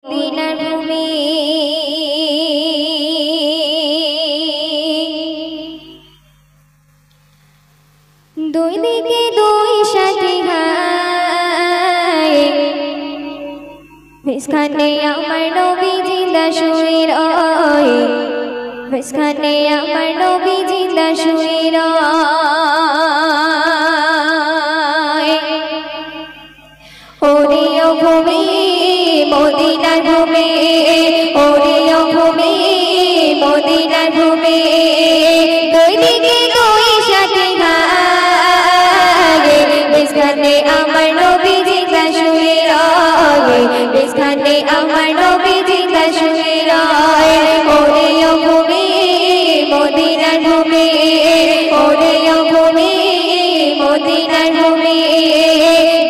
মদিনার ভূমি দুই দিকে দুই সাথী গায় মাঝখানে আমার নবী জিন্দা শুয়ে রয় মাঝখানে আমার নবী জিন্দা শুয়ে রয় ওরে ও ভূমি মদিনার ভূমি ওরে ও ভূমি মদিনার ভূমি দুই দিকে দুই সাথী গায় মাঝখানে আমার নবী জিন্দা শুয়ে রয় মাঝখানে আমার নবী জিন্দা শুয়ে রয় ওরে ও ভূমি মদিনার ভূমি ওরে ও ভূমি মদিনার ভূমি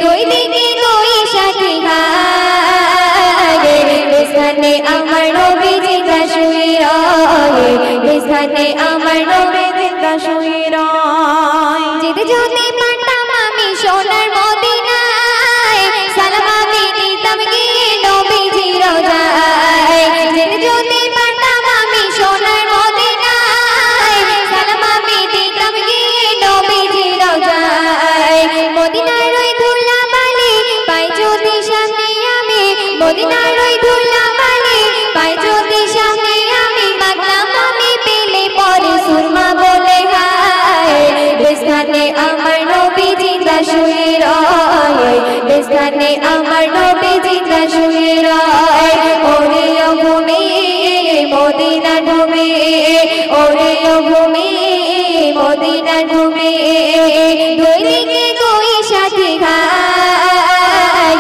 দুই দিকে দুই সাথী গায় মাঝখানে আমার নবী জিন্দা শুয়ে রয় মাঝখানে আমার নবী জিন্দা শুয়ে রয় যেতে যেতে পারতাম আমি সোনার মদিনায় সালাম আমি দিতাম গিয়ে নবীজির রোজায় যেতে যেতে পারতাম আমি সোনার মদিনায় সালাম আমি দিতাম গিয়ে নবীজির রোজায় মদিনার ওই ধুলাবালি পাই যদি সামনে আমি মদিনার ওই ধুলাবালি পাই যদি সামনে আমি মাগলাম আমি পেলে পরে সুরমা বলে হায় মাঝখানে আমার নবী জিন্দা শুয়ে রয় মাঝখানে আমার নবী জিন্দা শুয়ে রয় ওরে ও ভূমি মদিনার ভূমি ওরে ও ভূমি মদিনার ভূমি দুই দিকে দুই সাথী গায়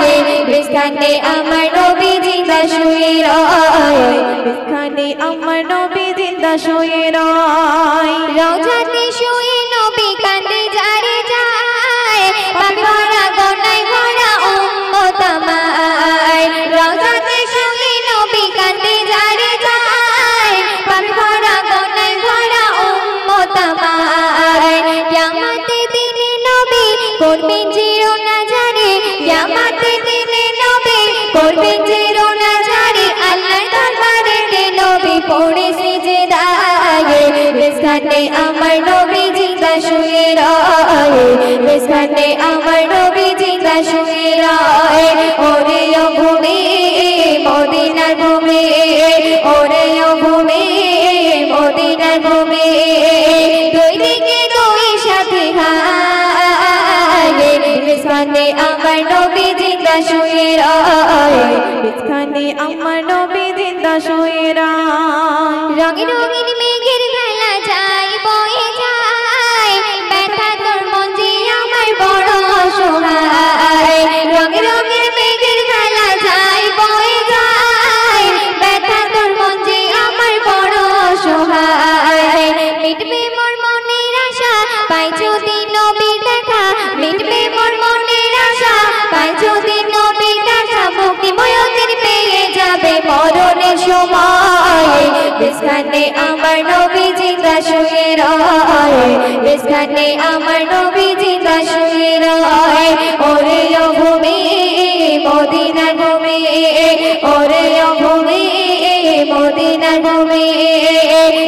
মাঝখানে আমার নবী জিন্দা শুয়ে রয় মাঝখানে আমার নবী জিন্দা শুয়ে রয় রওজাতে শুয়ে নবী কান্দে যারে যায় পাপে ভরা গনায় ভরা উম্মত আমায় রওজাতে শুয়ে নবী কান্দে যারে যায় পাপে ভরা গনায় ভরা উম্মত আমায় কিয়ামতের দিনে নবী করবেন জিরোনা জারি কিয়ামতের দিনে নবী করবেন জিরোনা জারি আল্লাহর দরবারে নবী পড়ে সিজদায় মাঝখানে আমার নবী জিন্দা শুয়ে রয় মাঝখানে আমার নবী জিন্দা শুয়ে রয় ওরে ও ভূমি মদিনার ভূমি ওরে ও ভূমি মদিনার ভূমি দুই দিকে দুই সাথী গায় মাঝখানে আমার নবী জিন্দা শুয়ে রয় মাঝখানে আমার নবী জিন্দা শুয়ে রয় রঙিন রঙিন মেঘের খেলা যায় বয়ে যায় ব্যথা তোর মন যে আমার বড় অসহায় রঙিন রঙিন মেঘের খেলা যায় বয়ে যায় ব্যথা তোর মন যে আমার বড় অসহায় মিটবে মোর মনের আশা পাই যদি নবীর দেখা মিটবে মোর মনের আশা পাই যদি নবীর দেখা মুক্তি ময়তের পেয়ে যাবে মরণের সময় মাঝখানে আমার নবী জিন্দা শুয়ে রয় মাঝখানে আমার নবী জিন্দা শুয়ে রয় ওরে ও ভূমি মদিনার ভূমি ওরে ও ভূমি মদিনার ভূমি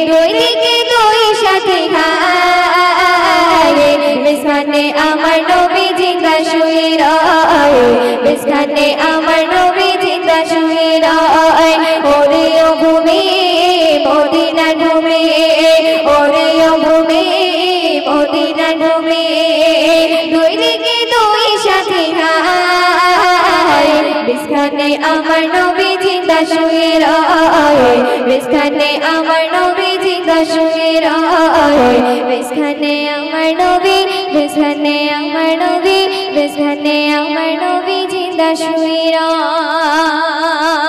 দুই দিকে দুই সাথী গায় মাঝখানে আমার নবী জিন্দা শুয়ে রয় মাঝখানে আমার নবী জিন্দা শুয়ে রয় ওরে ও ভূমি মদিনার ভূমি ওরে ও ভূমি মদিনার ভূমি দুই দিকে দুই সাথী গায় মাঝখানে আমার নবী জিন্দা শুয়ে রয় মাঝখানে আমার নবী জিন্দা শুয়ে রয় মাঝখানে আমার নবী মাঝখানে আমার নবী মাঝখানে আমার নবী জিন্দা শুয়ে রয়।